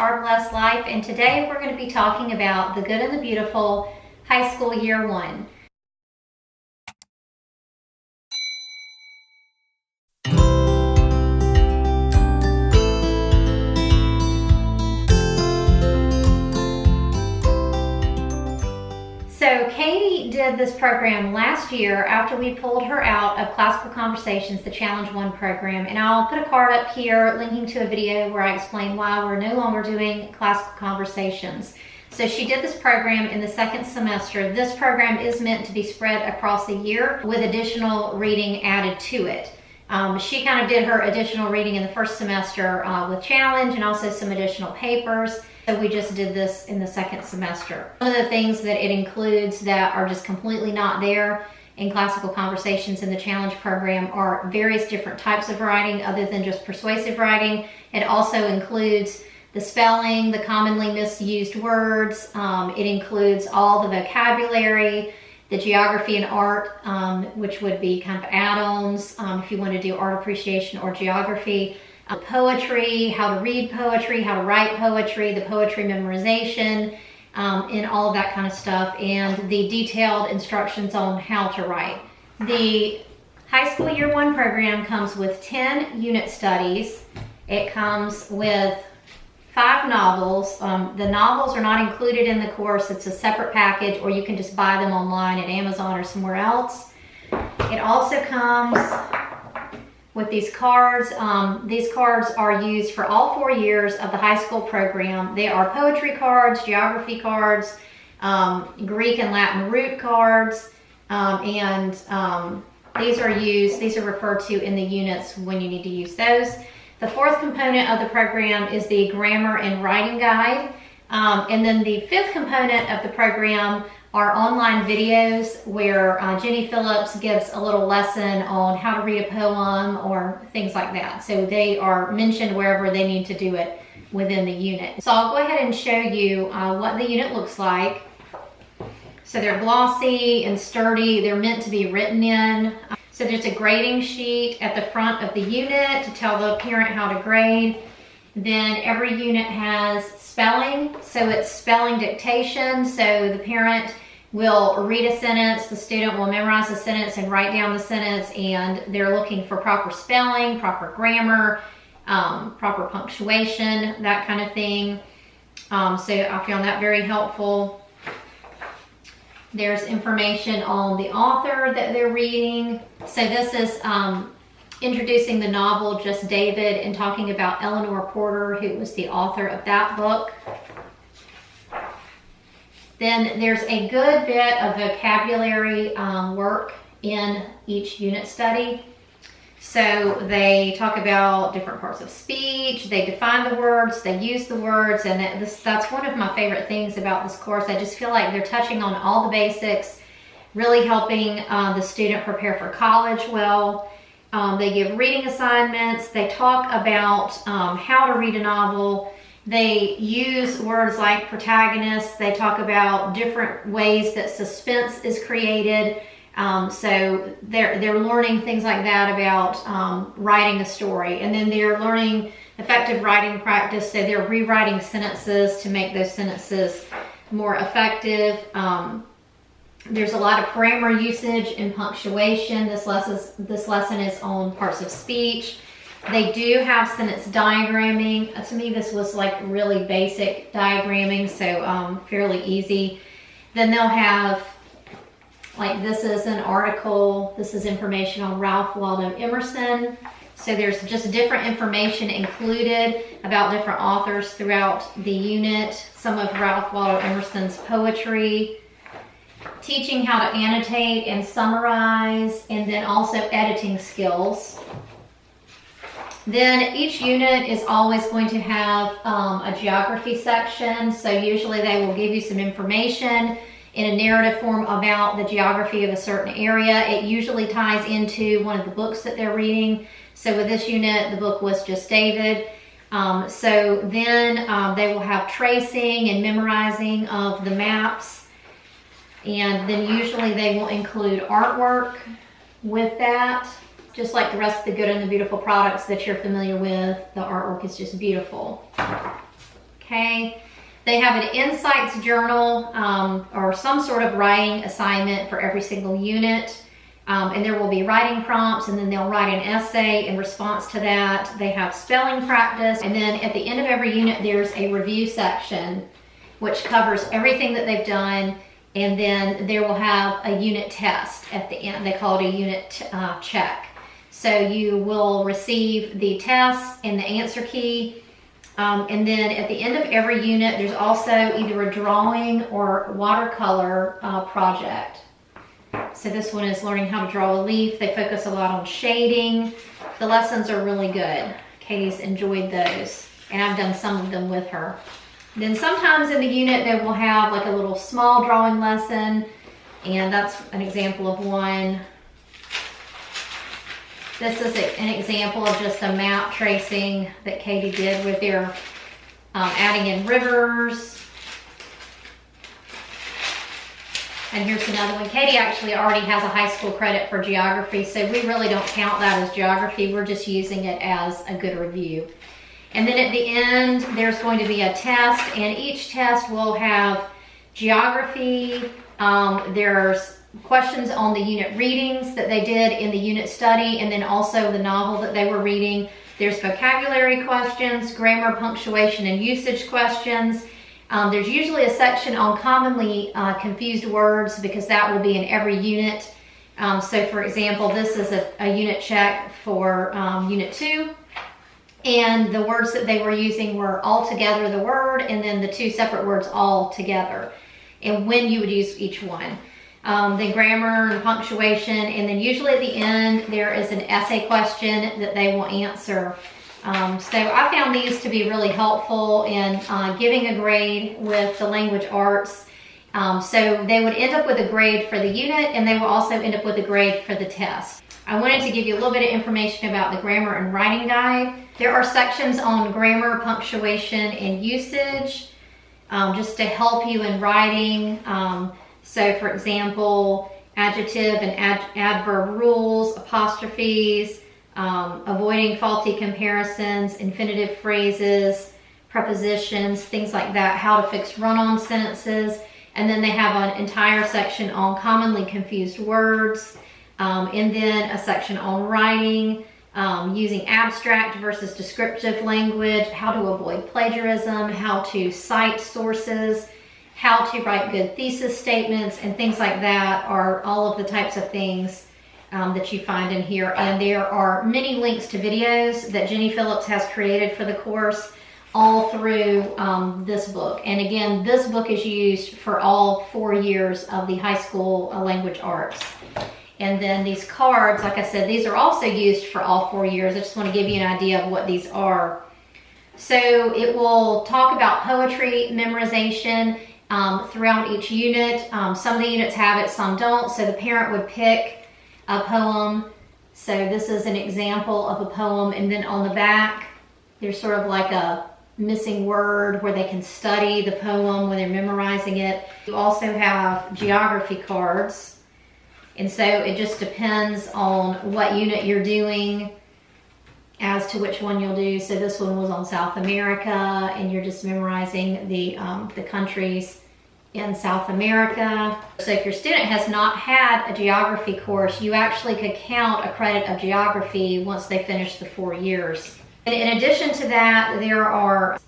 Hard, Less Life, and today we're going to be talking about The Good and the Beautiful, High School Year 1. So Katie did this program last year after we pulled her out of Classical Conversations, the Challenge 1 program, and I'll put a card up here linking to a video where I explain why we're no longer doing Classical Conversations. So she did this program in the second semester. This program is meant to be spread across the year with additional reading added to it. She kind of did her additional reading in the first semester with Challenge and also some additional papers. So we just did this in the second semester. One of the things that it includes that are just completely not there in Classical Conversations in the Challenge program are various different types of writing other than just persuasive writing. It also includes the spelling, the commonly misused words. It includes all the vocabulary, the geography and art, which would be kind of add-ons if you want to do art appreciation or geography. Poetry, how to read poetry, how to write poetry, the poetry memorization, and all of that kind of stuff, and the detailed instructions on how to write. The High School Year 1 program comes with 10 unit studies. It comes with 5 novels. The novels are not included in the course. It's a separate package, or you can just buy them online at Amazon or somewhere else. It also comes with these cards. These cards are used for all 4 years of the high school program. They are poetry cards, geography cards, Greek and Latin root cards, and these are referred to in the units when you need to use those. The 4th component of the program is the grammar and writing guide. And then the 5th component of the program are online videos where Jenny Phillips gives a little lesson on how to read a poem or things like that. So they are mentioned wherever they need to do it within the unit. So I'll go ahead and show you what the unit looks like. So they're glossy and sturdy. They're meant to be written in. So there's a grading sheet at the front of the unit to tell the parent how to grade. Then every unit has spelling, so it's spelling dictation. So the parent will read a sentence, the student will memorize the sentence and write down the sentence, and they're looking for proper spelling, proper grammar, proper punctuation, that kind of thing. So I found that very helpful. There's information on the author that they're reading. So this is introducing the novel Just David and talking about Eleanor Porter, who was the author of that book. Then there's a good bit of vocabulary work in each unit study. So they talk about different parts of speech, they define the words, they use the words, and that's one of my favorite things about this course. I just feel like they're touching on all the basics, really helping the student prepare for college well. They give reading assignments. They talk about how to read a novel. They use words like protagonist. They talk about different ways that suspense is created. So they're learning things like that about writing a story. And then they're learning effective writing practice. So they're rewriting sentences to make those sentences more effective. There's a lot of grammar usage and punctuation. This lesson is on parts of speech. They do have sentence diagramming. To me, this was like really basic diagramming, so fairly easy. Then they'll have, like, this is an article. This is information on Ralph Waldo Emerson. So there's just different information included about different authors throughout the unit. Some of Ralph Waldo Emerson's poetry. Teaching how to annotate and summarize, and then also editing skills. Then each unit is always going to have a geography section. So usually they will give you some information in a narrative form about the geography of a certain area. It usually ties into one of the books that they're reading. So with this unit, the book was Just David. So then they will have tracing and memorizing of the maps. And then usually they will include artwork with that. Just like the rest of the Good and the Beautiful products that you're familiar with, the artwork is just beautiful. Okay. They have an insights journal or some sort of writing assignment for every single unit. And there will be writing prompts, and then they'll write an essay in response to that. They have spelling practice, and then at the end of every unit there's a review section which covers everything that they've done, and then they will have a unit test at the end. They call it a unit check. So you will receive the test and the answer key, and then at the end of every unit there's also either a drawing or watercolor project. So this one is learning how to draw a leaf. They focus a lot on shading. The lessons are really good. Katie's enjoyed those, and I've done some of them with her. Then sometimes in the unit they will have like a little small drawing lesson, and that's an example of one. This is an example of just a map tracing that Katie did with their adding in rivers. And here's another one. Katie actually already has a high school credit for geography, so we really don't count that as geography. We're just using it as a good review. And then at the end, there's going to be a test, and each test will have geography. There's questions on the unit readings that they did in the unit study, and then also the novel that they were reading. There's vocabulary questions, grammar, punctuation, and usage questions. There's usually a section on commonly confused words, because that will be in every unit. So for example, this is a unit check for Unit 2. And the words that they were using were all together, the word, and then the two separate words all together, and when you would use each one. Then grammar and punctuation, and then usually at the end there is an essay question that they will answer. So I found these to be really helpful in giving a grade with the language arts. So they would end up with a grade for the unit, and they will also end up with a grade for the test. I wanted to give you a little bit of information about the grammar and writing guide. There are sections on grammar, punctuation, and usage, just to help you in writing. So for example, adjective and adverb rules, apostrophes, avoiding faulty comparisons, infinitive phrases, prepositions, things like that, how to fix run-on sentences. And then they have an entire section on commonly confused words, and then a section on writing, using abstract versus descriptive language, how to avoid plagiarism, how to cite sources, how to write good thesis statements, and things like that are all of the types of things that you find in here. And there are many links to videos that Jenny Phillips has created for the course all through this book. And again, this book is used for all 4 years of the high school language arts. And then these cards, like I said, these are also used for all 4 years. I just want to give you an idea of what these are. So it will talk about poetry memorization throughout each unit. Some of the units have it, some don't. So the parent would pick a poem. So this is an example of a poem, and then on the back there's sort of like a missing word where they can study the poem when they're memorizing it. You also have geography cards, and so it just depends on what unit you're doing as to which one you'll do. So this one was on South America, and you're just memorizing the countries in South America. So if your student has not had a geography course, you actually could count a credit of geography once they finish the 4 years. And in addition to that, there are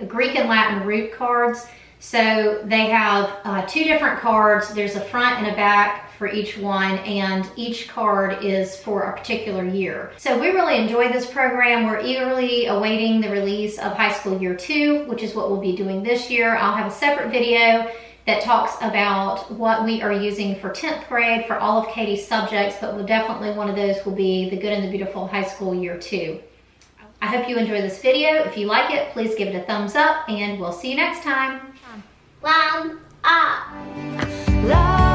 Greek and Latin root cards. So they have 2 different cards. There's a front and a back for each one, and each card is for a particular year. So we really enjoyed this program. We're eagerly awaiting the release of high school year 2, which is what we'll be doing this year. I'll have a separate video that talks about what we are using for 10th grade for all of Katie's subjects, but definitely one of those will be the Good and the Beautiful high school year 2. I hope you enjoy this video. If you like it, please give it a thumbs up, and we'll see you next time. Thumbs up.